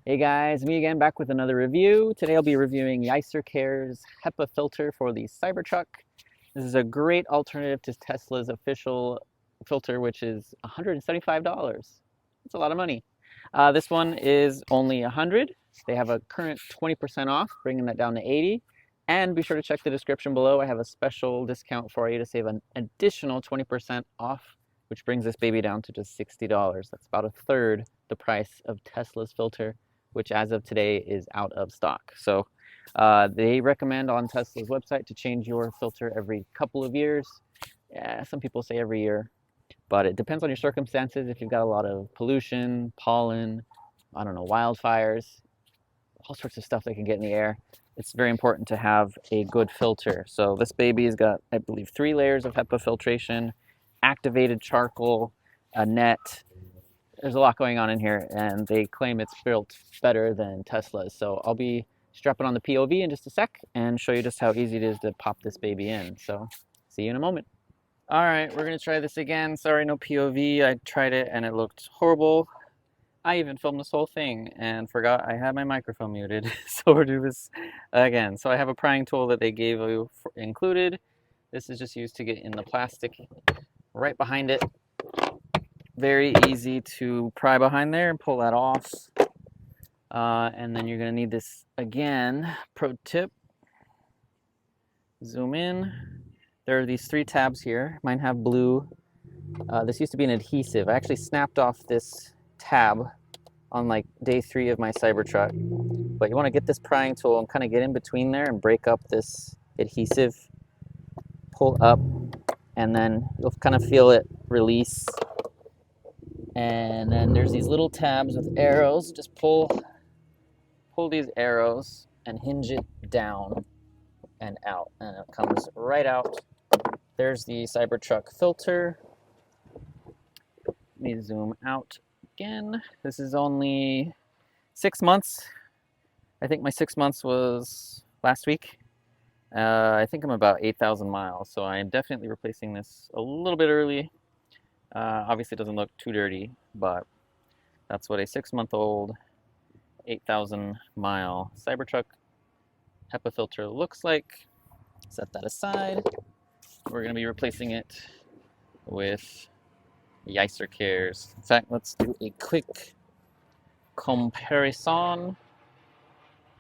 Hey guys, me again, back with another review. Today I'll be reviewing YICERCARE's Hepa filter for the Cybertruck. This is a great alternative to Tesla's official filter, which is $175. That's a lot of money. This one is only 100. They have a current 20% off, bringing that down to 80. And be sure to check the description below. I have a special discount for you to save an additional 20% off, which brings this baby down to just $60. That's about a third the price of Tesla's filter, which as of today is out of stock. So they recommend on Tesla's website to change your filter every couple of years. Yeah, some people say every year, but it depends on your circumstances. If you've got a lot of pollution, pollen, I don't know, wildfires, all sorts of stuff that can get in the air, it's very important to have a good filter. So this baby's got, I believe, 3 layers of HEPA filtration, activated charcoal, a net. There's a lot going on in here, and they claim it's built better than Tesla's. So I'll be strapping on the POV in just a sec and show you just how easy it is to pop this baby in. So see you in a moment. All right, we're gonna try this again. Sorry, no POV. I tried it and it looked horrible. I even filmed this whole thing and forgot I had my microphone muted. So we'll do this again. So I have a prying tool that they gave you included. This is just used to get in the plastic right behind it. Very easy to pry behind there and pull that off. And then you're going to need this again. Pro tip, zoom in. There are these 3 tabs here. Mine have blue. This used to be an adhesive. I actually snapped off this tab on like day 3 of my Cybertruck. But you want to get this prying tool and kind of get in between there and break up this adhesive. Pull up, and then you'll kind of feel it release. And then there's these little tabs with arrows. Just pull these arrows and hinge it down and out, and it comes right out. There's the Cybertruck filter. Let me zoom out again. This is only 6 months. I think my 6 months was last week. I think I'm about 8,000 miles, so I am definitely replacing this a little bit early. Obviously it doesn't look too dirty, but that's what a 6-month-old, 8,000 mile Cybertruck HEPA filter looks like. Set that aside. We're going to be replacing it with YICERCARE's. In fact, let's do a quick comparison.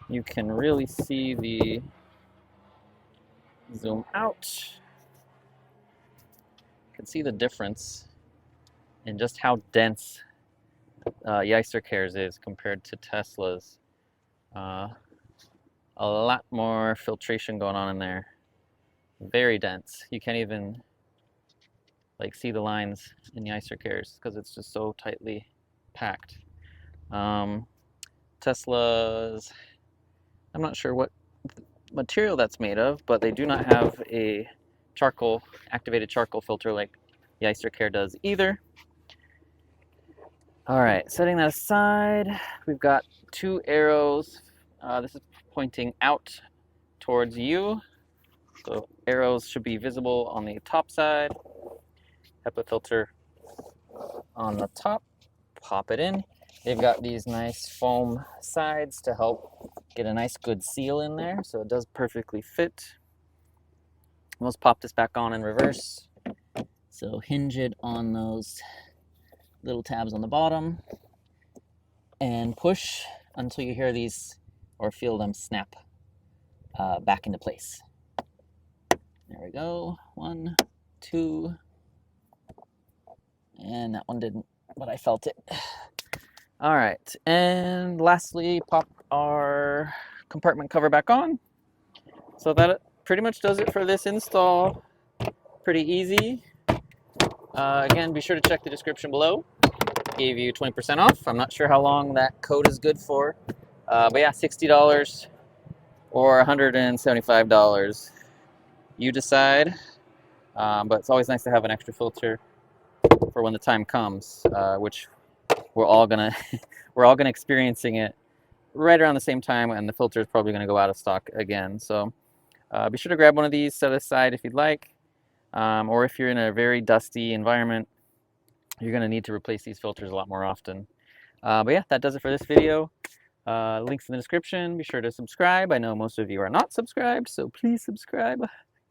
You can really see the zoom out. You can see the difference in just how dense YICERCARE's is compared to Tesla's. A lot more filtration going on in there. Very dense. You can't even like see the lines in YICERCARE's because it's just so tightly packed. Tesla's, I'm not sure what material that's made of, but they do not have a activated charcoal filter like YICERCARE does either. All right, setting that aside, we've got 2 arrows. This is pointing out towards you. So arrows should be visible on the top side. HEPA filter on the top. Pop it in. They've got these nice foam sides to help get a nice good seal in there, so it does perfectly fit. Let's pop this back on in reverse. So hinge it on those little tabs on the bottom and push until you hear these or feel them snap back into place. There we go. 1, 2, and that one didn't, but I felt it. All right, and lastly, pop our compartment cover back on. So that pretty much does it for this install. Pretty easy. Again, be sure to check the description below. Gave you 20% off. I'm not sure how long that code is good for. But yeah, $60 or $175. You decide. But it's always nice to have an extra filter for when the time comes, which we're all gonna experiencing it right around the same time, and the filter is probably gonna go out of stock again. So be sure to grab one of these, set it aside if you'd like, or if you're in a very dusty environment, you're gonna need to replace these filters a lot more often. But yeah, that does it for this video. Links in the description. Be sure to subscribe. I know most of you are not subscribed, so please subscribe.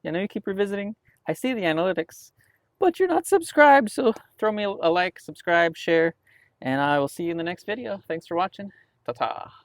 I know you keep revisiting. I see the analytics, but you're not subscribed, so throw me a like, subscribe, share, and I will see you in the next video. Thanks for watching. Ta-ta.